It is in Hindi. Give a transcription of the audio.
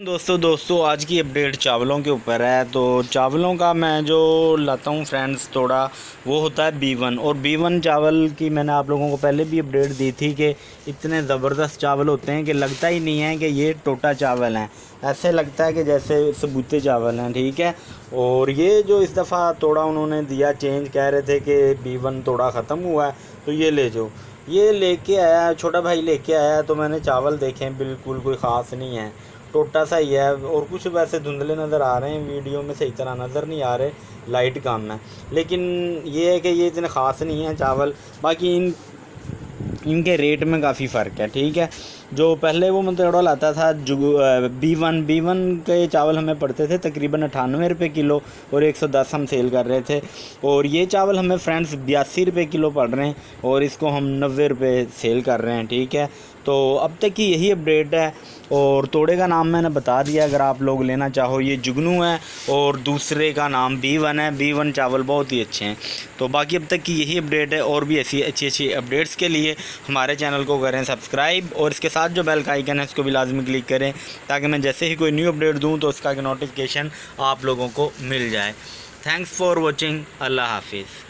दोस्तों आज की अपडेट चावलों के ऊपर है। तो चावलों का मैं जो लाता हूँ फ्रेंड्स थोड़ा वो होता है B1। और B1 चावल की मैंने आप लोगों को पहले भी अपडेट दी थी कि इतने ज़बरदस्त चावल होते हैं कि लगता ही नहीं है कि ये टोटा चावल हैं, ऐसे लगता है कि जैसे सबूते चावल हैं। ठीक है। और ये जो इस दफ़ा थोड़ा उन्होंने दिया चेंज, कह रहे थे कि B1 थोड़ा ख़त्म हुआ है तो ये ले जाओ। ये लेके आया, छोटा भाई लेके आया, तो मैंने चावल देखे बिल्कुल कोई ख़ास नहीं है, टोटा सा ही है। और कुछ वैसे धुंधले नज़र आ रहे हैं, वीडियो में सही तरह नज़र नहीं आ रहे, लाइट कम है। लेकिन ये है कि ये इतने ख़ास नहीं है चावल। बाकी इनके रेट में काफ़ी फ़र्क है। ठीक है। जो पहले वो मंत्रोड़ा लाता था B1 के चावल हमें पड़ते थे तकरीबन 98 रुपये किलो और 110 हम सेल कर रहे थे। और ये चावल हमें फ्रेंड्स 82 रुपये किलो पड़ रहे हैं और इसको हम 90 रुपये सेल कर रहे हैं। ठीक है। तो अब तक की यही अपडेट है। और तोड़े का नाम मैंने बता दिया, अगर आप लोग लेना चाहो। ये जुगनू है और दूसरे का नाम B1 है। B1 चावल बहुत ही अच्छे हैं। तो बाकी अब तक की यही अपडेट है। और भी ऐसी अच्छी अपडेट्स के लिए हमारे चैनल को करें सब्सक्राइब और इसके साथ जो बेल का आइकन है इसको भी लाजमी क्लिक करें, ताकि मैं जैसे ही कोई न्यू अपडेट दूँ तो उसका नोटिफिकेशन आप लोगों को मिल जाए। Thanks for watching. अल्लाह हाफिज़।